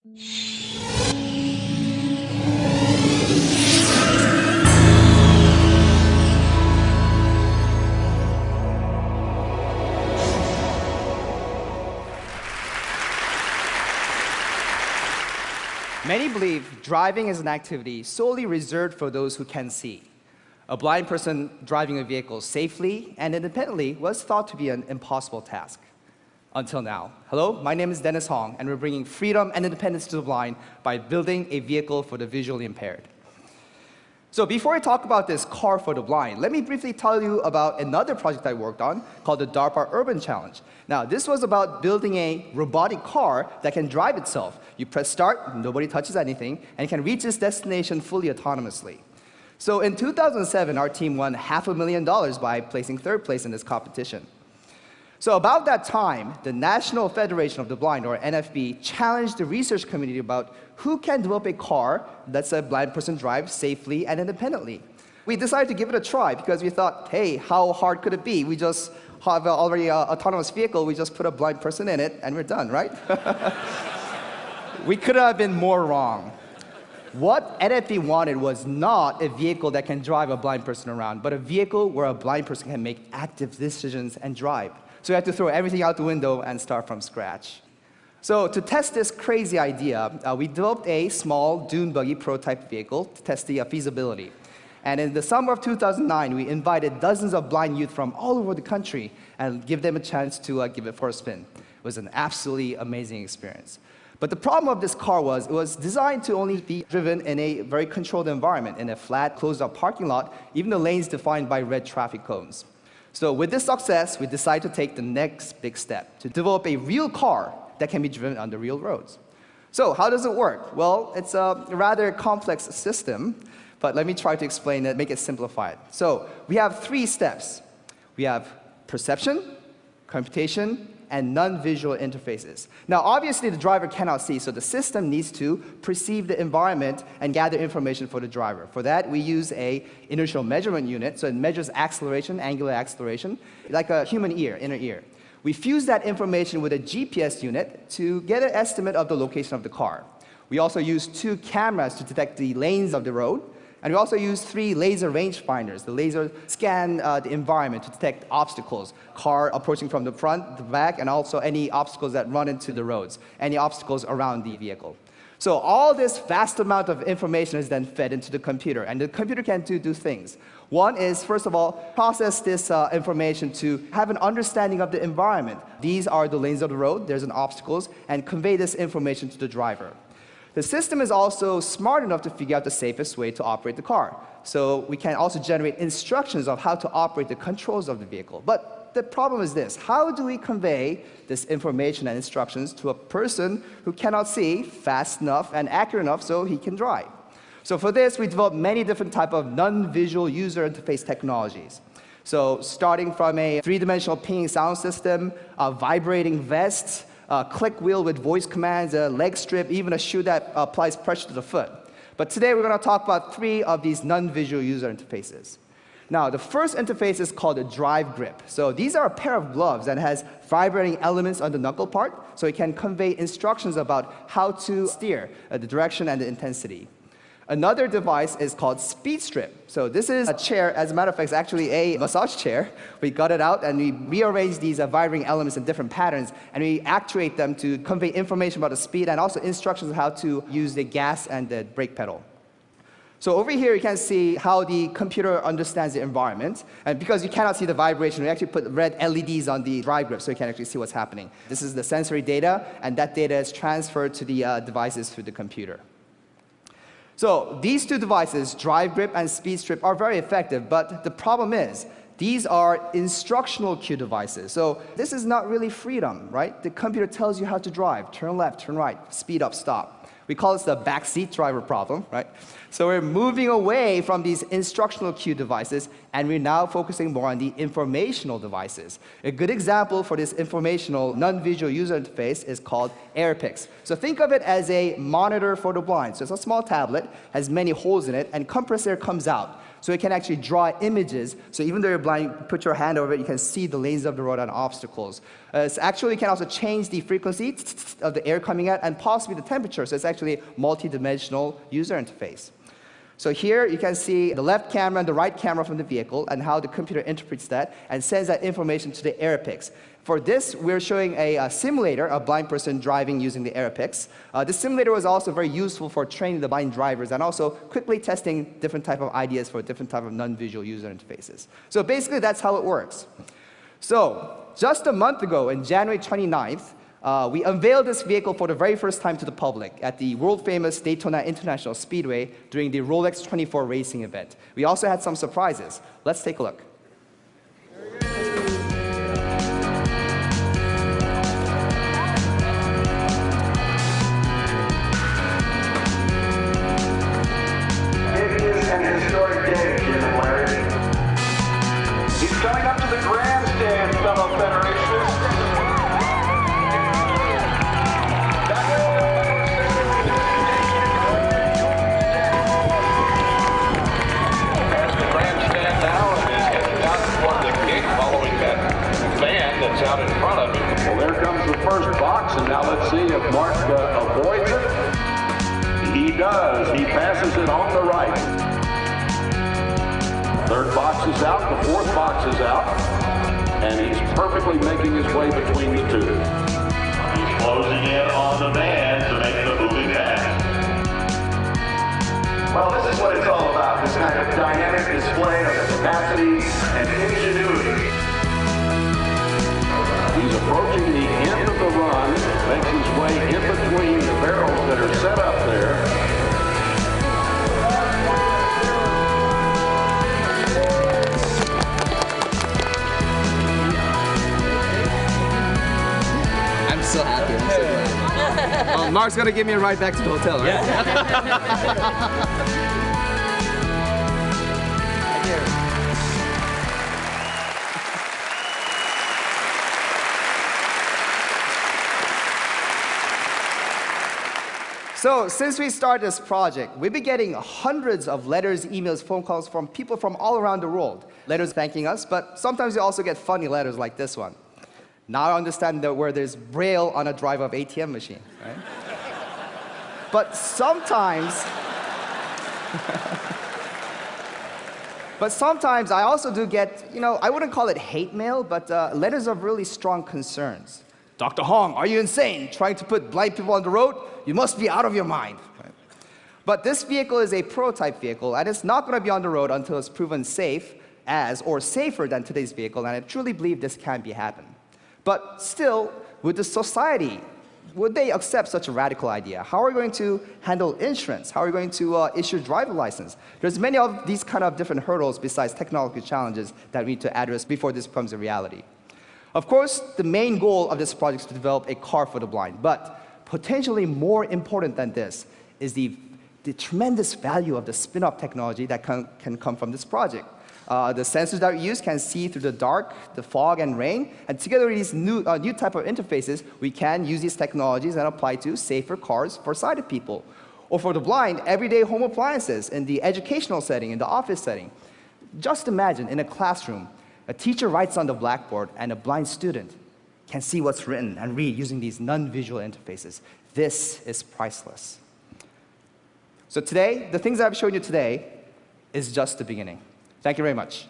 Many believe driving is an activity solely reserved for those who can see. A blind person driving a vehicle safely and independently was thought to be an impossible task. Until now. Hello, my name is Dennis Hong, and we're bringing freedom and independence to the blind by building a vehicle for the visually impaired. So before I talk about this car for the blind, let me briefly tell you about another project I worked on called the DARPA Urban Challenge. Now, this was about building a robotic car that can drive itself. You press start, nobody touches anything, and it can reach its destination fully autonomously. So in 2007, our team won $500,000 by placing third place in this competition. So about that time, the National Federation of the Blind, or NFB, challenged the research community about who can develop a car that's a blind person drive safely and independently. We decided to give it a try because we thought, hey, how hard could it be? We just have already an autonomous vehicle, we just put a blind person in it, and we're done, right? We couldn't have been more wrong. What NFB wanted was not a vehicle that can drive a blind person around, but a vehicle where a blind person can make active decisions and drive. So we had to throw everything out the window and start from scratch. So to test this crazy idea, we developed a small dune buggy prototype vehicle to test the feasibility. And in the summer of 2009, we invited dozens of blind youth from all over the country and give them a chance to give it for a spin. It was an absolutely amazing experience. But the problem of this car was it was designed to only be driven in a very controlled environment, in a flat, closed-up parking lot, even the lanes defined by red traffic cones. So with this success, we decided to take the next big step, to develop a real car that can be driven on the real roads. So how does it work? Well, it's a rather complex system, but let me try to explain it, make it simplified. So we have 3 steps. We have perception, computation, and non-visual interfaces. Now, obviously, the driver cannot see, so the system needs to perceive the environment and gather information for the driver. For that, we use an inertial measurement unit, so it measures acceleration, angular acceleration, like a human ear, inner ear. We fuse that information with a GPS unit to get an estimate of the location of the car. We also use 2 cameras to detect the lanes of the road, and we also use 3 laser rangefinders. The laser scan the environment to detect obstacles, car approaching from the front, the back, and also any obstacles that run into the roads, any obstacles around the vehicle. So all this vast amount of information is then fed into the computer, and the computer can do things. One is, first of all, process this information to have an understanding of the environment. These are the lanes of the road, there's an obstacles, and convey this information to the driver. The system is also smart enough to figure out the safest way to operate the car. So we can also generate instructions of how to operate the controls of the vehicle. But the problem is this: how do we convey this information and instructions to a person who cannot see fast enough and accurate enough so he can drive? So for this, we developed many different types of non-visual user interface technologies. So starting from a 3-dimensional pinging sound system, a vibrating vest, a click wheel with voice commands, a leg strip, even a shoe that applies pressure to the foot. But today we're going to talk about 3 of these non-visual user interfaces. Now, the first interface is called a drive grip. So these are a pair of gloves that has vibrating elements on the knuckle part, so it can convey instructions about how to steer, the direction and the intensity. Another device is called speed strip. So this is a chair, as a matter of fact, it's actually a massage chair. We got it out and we rearrange these vibrating elements in different patterns, and we actuate them to convey information about the speed and also instructions on how to use the gas and the brake pedal. So over here you can see how the computer understands the environment, and because you cannot see the vibration, we actually put red LEDs on the drive grip so you can actually see what's happening. This is the sensory data, and that data is transferred to the devices through the computer. So these 2 devices, drive grip and speed strip, are very effective, but the problem is these are instructional cue devices. So this is not really freedom, right? The computer tells you how to drive, turn left, turn right, speed up, stop. We call this the backseat driver problem, right? So we're moving away from these instructional cue devices, and we're now focusing more on the informational devices. A good example for this informational non-visual user interface is called AirPix. So think of it as a monitor for the blind. So it's a small tablet, has many holes in it, and compressed air comes out. So it can actually draw images. So even though you're blind, put your hand over it, you can see the lanes of the road and obstacles. It's actually, you can also change the frequency of the air coming out and possibly the temperature. So it's actually a multi-dimensional user interface. So here you can see the left camera and the right camera from the vehicle and how the computer interprets that and sends that information to the Aeropics. For this, we're showing a simulator, a blind person driving using the Aeropics. This simulator was also very useful for training the blind drivers and also quickly testing different type of ideas for different type of non-visual user interfaces. So basically, that's how it works. So just a month ago, on January 29th, we unveiled this vehicle for the very first time to the public at the world-famous Daytona International Speedway during the Rolex 24 racing event. We also had some surprises. Let's take a look. It is an historic day, Jim and Larry. He's coming up to the grandstand, fellow Federationists. That's out in front of him. Well, there comes the first box, and now let's see if Mark avoids it. He does. He passes it on the right. Third box is out. The fourth box is out. And he's perfectly making his way between the two. He's closing in on the man to make the moving pass. Well, this is what it's all about, this kind of dynamic display of capacity and ingenuity. He's approaching the end of the run, makes his way in between the barrels that are set up there. I'm so happy. I'm so glad. Mark's going to give me a ride back to the hotel, right? Yeah. So, since we started this project, we've been getting hundreds of letters, emails, phone calls from people from all around the world. Letters thanking us, but sometimes we also get funny letters like this one. Now I understand where there's Braille on a drive of ATM machine, right? But sometimes I also do get, I wouldn't call it hate mail, but letters of really strong concerns. Dr. Hong, are you insane? Trying to put blind people on the road? You must be out of your mind. Right? But this vehicle is a prototype vehicle, and it's not going to be on the road until it's proven safe or safer than today's vehicle, and I truly believe this can be happen. But still, would the society, would they accept such a radical idea? How are we going to handle insurance? How are we going to issue a driver license? There's many of these kind of different hurdles besides technological challenges that we need to address before this becomes a reality. Of course, the main goal of this project is to develop a car for the blind, but potentially more important than this is the tremendous value of the spin-off technology that can come from this project. The sensors that we use can see through the dark, the fog, and rain, and together with these new type of interfaces, we can use these technologies and apply to safer cars for sighted people. Or for the blind, everyday home appliances in the educational setting, in the office setting. Just imagine, in a classroom, a teacher writes on the blackboard, and a blind student can see what's written and read using these non-visual interfaces. This is priceless. So today, the things that I've shown you today is just the beginning. Thank you very much.